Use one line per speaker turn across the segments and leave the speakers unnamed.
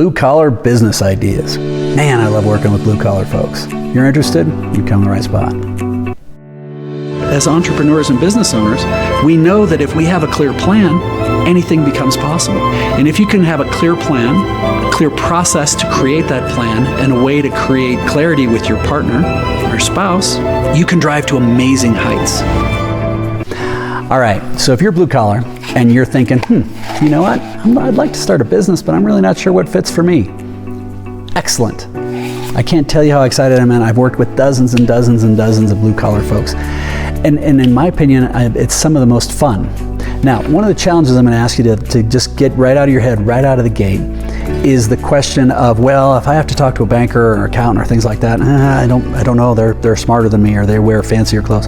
blue-collar business ideas. Man, I love working with blue-collar folks. You're interested? You come to the right spot. As entrepreneurs and business owners, we know that if we have a clear plan, anything becomes possible. And if you can have a clear plan, a clear process to create that plan, and a way to create clarity with your partner or spouse, you can drive to amazing heights. All right, so if you're blue collar and you're thinking, you know what, I'd like to start a business, but I'm really not sure what fits for me. Excellent. I can't tell you how excited I'm at. I've worked with dozens and dozens and dozens of blue collar folks. And in my opinion, it's some of the most fun. Now, one of the challenges I'm going to ask you to just get right out of your head, right out of the gate, is the question of, well, if I have to talk to a banker or accountant or things like that, I don't know, they're smarter than me, or they wear fancier clothes.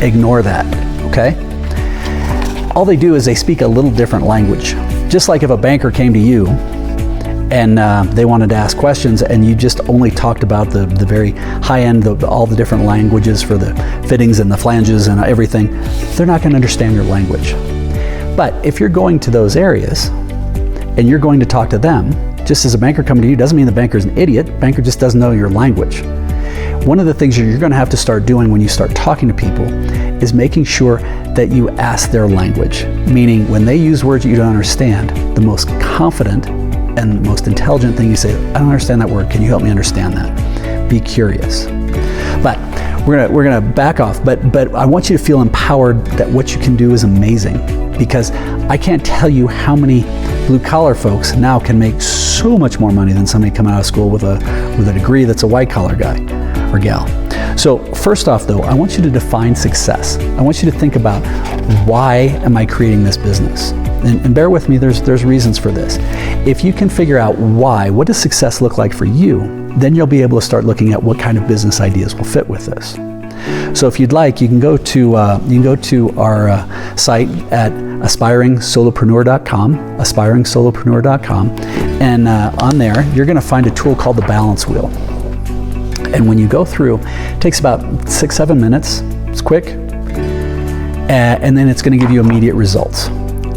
Ignore that, okay? All they do is they speak a little different language. Just like if a banker came to you and they wanted to ask questions and you just only talked about the very high end, all the different languages for the fittings and the flanges and everything, they're not going to understand your language. But if you're going to those areas and you're going to talk to them, just as a banker coming to you doesn't mean the banker's an idiot. The banker just doesn't know your language. One of the things you're going to have to start doing when you start talking to people is making sure that you ask their language. Meaning when they use words that you don't understand, the most confident and the most intelligent thing you say, I don't understand that word, can you help me understand that? Be curious. But we're gonna back off, but I want you to feel empowered that what you can do is amazing, because I can't tell you how many blue collar folks now can make so much more money than somebody coming out of school with a degree that's a white collar guy or gal. So first off though, I want you to define success. I want you to think about, why am I creating this business? And bear with me, there's reasons for this. If you can figure out why, what does success look like for you, then you'll be able to start looking at what kind of business ideas will fit with this. So if you'd like, you can go to our site at aspiringsolopreneur.com, aspiringsolopreneur.com, and on there you're going to find a tool called the balance wheel. And when you go through, it takes about 6-7 minutes. It's quick, and then it's going to give you immediate results.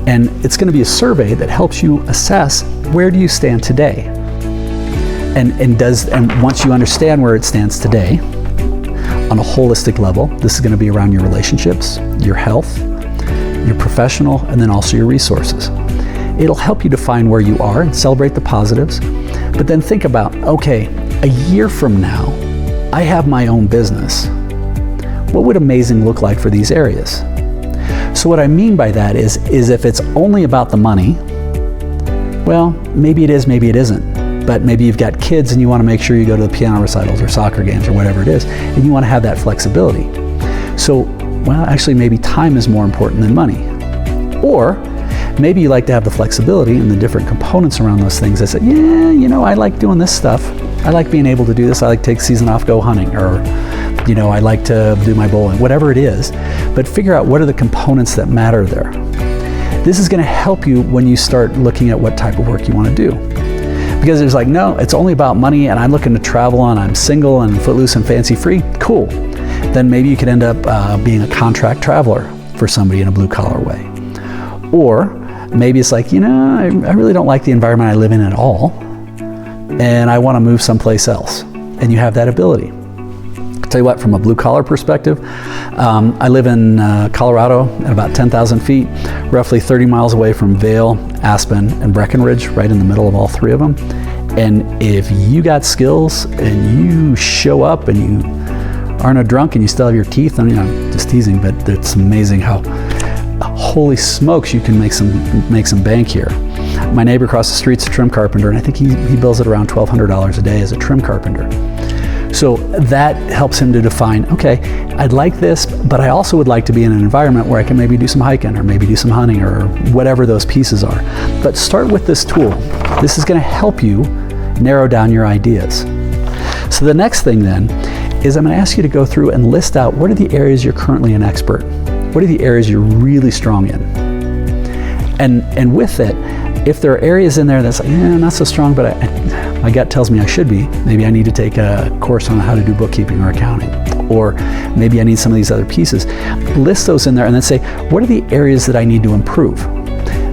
And it's going to be a survey that helps you assess, where do you stand today? And once you understand where it stands today, on a holistic level, this is going to be around your relationships, your health, your professional, and then also your resources. It'll help you define where you are and celebrate the positives. But then think about, okay, a year from now, I have my own business. What would amazing look like for these areas? So what I mean by that is if it's only about the money, well, maybe it is, maybe it isn't. But maybe you've got kids and you want to make sure you go to the piano recitals or soccer games or whatever it is, and you want to have that flexibility. So, well, actually maybe time is more important than money. Or maybe you like to have the flexibility and the different components around those things. I said, yeah, you know, I like doing this stuff. I like being able to do this. I like to take season off, go hunting, or, you know, I like to do my bowling, whatever it is. But figure out what are the components that matter there. This is going to help you when you start looking at what type of work you want to do. Because there's like, no, it's only about money and I'm looking to travel and I'm single and footloose and fancy free. Cool. Then maybe you could end up being a contract traveler for somebody in a blue collar way. Or maybe it's like, you know, I really don't like the environment I live in at all, and I want to move someplace else. And you have that ability. I'll tell you what, from a blue collar perspective, I live in Colorado at about 10,000 feet, roughly 30 miles away from Vail, Aspen, and Breckenridge, right in the middle of all three of them. And if you got skills and you show up and you aren't a drunk and you still have your teeth, I mean, I'm just teasing, but it's amazing how, holy smokes, you can make some bank here. My neighbor across the street's a trim carpenter, and I think he bills at around $1,200 a day as a trim carpenter. So that helps him to define, okay, I'd like this, but I also would like to be in an environment where I can maybe do some hiking or maybe do some hunting or whatever those pieces are. But start with this tool. This is going to help you narrow down your ideas. So the next thing then is I'm going to ask you to go through and list out, what are the areas you're currently an expert? What are the areas you're really strong in? And with it, if there are areas in there that's like, not so strong, but my gut tells me I should be, maybe I need to take a course on how to do bookkeeping or accounting, or maybe I need some of these other pieces. List those in there and then say, what are the areas that I need to improve?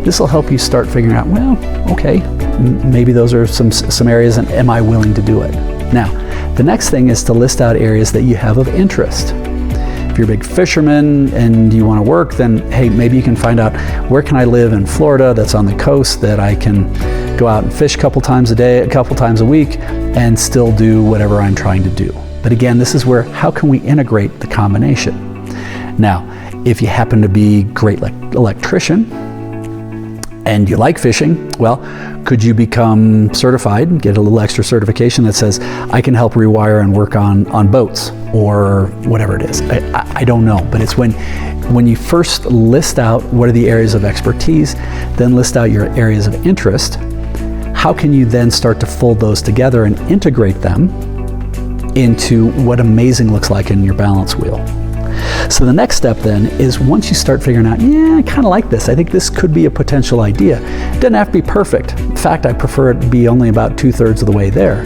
this will help you start figuring out, well, okay, maybe those are some areas, and am I willing to do it? Now, the next thing is to list out areas that you have of interest. If you're a big fisherman and you want to work, then hey, maybe you can find out, where can I live in Florida that's on the coast that I can go out and fish a couple times a day, a couple times a week, and still do whatever I'm trying to do. But again, this is where, how can we integrate the combination? Now, if you happen to be a great electrician and you like fishing, well, could you become certified and get a little extra certification that says, I can help rewire and work on boats or whatever it is? I don't know, but it's when you first list out what are the areas of expertise, then list out your areas of interest, how can you then start to fold those together and integrate them into what amazing looks like in your balance wheel? So the next step then is, once you start figuring out, yeah, I kind of like this, I think this could be a potential idea. It doesn't have to be perfect. In fact, I prefer it to be only about 2/3 of the way there.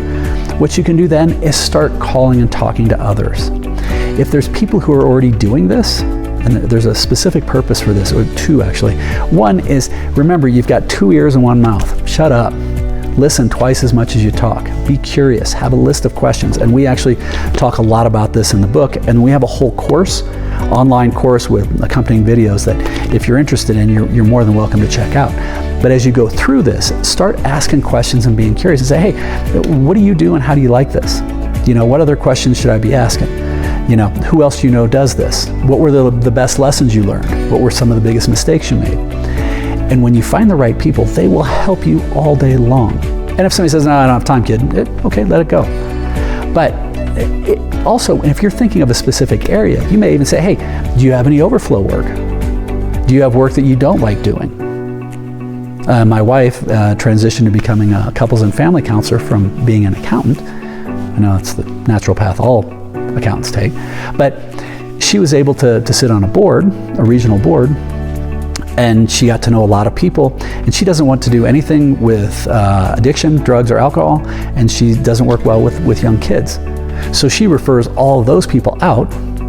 What you can do then is start calling and talking to others. If there's people who are already doing this, and there's a specific purpose for this, or two actually. One is, remember, you've got 2 ears and 1 mouth. Shut up. Listen twice as much as you talk. Be curious. Have a list of questions. And we actually talk a lot about this in the book. And we have a whole course, online course with accompanying videos that if you're interested in, you're more than welcome to check out. But as you go through this, start asking questions and being curious and say, hey, what do you do and how do you like this? What other questions should I be asking? Who else do you know does this? What were the best lessons you learned? What were some of the biggest mistakes you made? And when you find the right people, they will help you all day long. And if somebody says, no, I don't have time, kid, okay, let it go. But also, if you're thinking of a specific area, you may even say, hey, do you have any overflow work? Do you have work that you don't like doing? My wife transitioned to becoming a couples and family counselor from being an accountant. I know it's the natural path all accountants take. But she was able to sit on a regional board, and she got to know a lot of people, and she doesn't want to do anything with addiction, drugs, or alcohol, and she doesn't work well with young kids. So she refers all of those people out,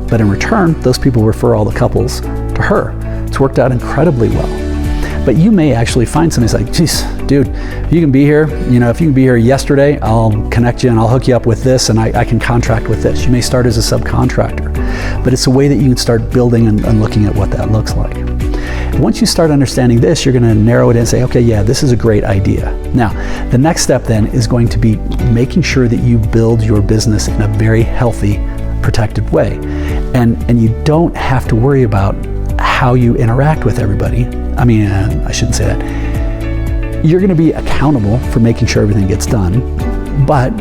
but in return, those people refer all the couples to her. It's worked out incredibly well. But you may actually find somebody who's like, geez, dude, if you can be here, if you can be here yesterday, I'll connect you and I'll hook you up with this, and I can contract with this. You may start as a subcontractor, but it's a way that you can start building and looking at what that looks like. Once you start understanding this, you're going to narrow it in and say, okay, yeah, this is a great idea. Now, the next step then is going to be making sure that you build your business in a very healthy, protected way. And you don't have to worry about how you interact with everybody. I shouldn't say that. You're going to be accountable for making sure everything gets done, but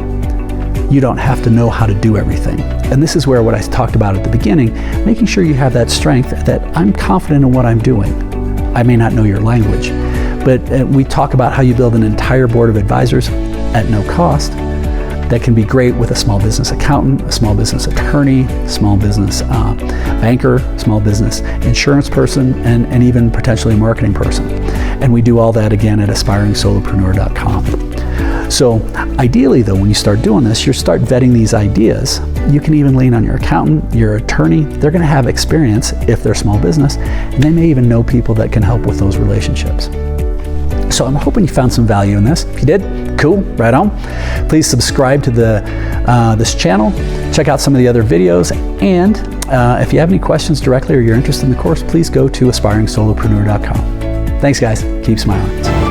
you don't have to know how to do everything. And this is where what I talked about at the beginning, making sure you have that strength that I'm confident in what I'm doing. I may not know your language, but we talk about how you build an entire board of advisors at no cost that can be great with a small business accountant, a small business attorney, small business banker, small business insurance person, and even potentially a marketing person. And we do all that again at aspiringsolopreneur.com. So ideally though, when you start doing this, you start vetting these ideas. You can even lean on your accountant, your attorney. They're going to have experience if they're small business, and they may even know people that can help with those relationships. So I'm hoping you found some value in this. If you did, cool, right on. Please subscribe to this channel. Check out some of the other videos. And if you have any questions directly or you're interested in the course, please go to aspiringsolopreneur.com. Thanks, guys. Keep smiling.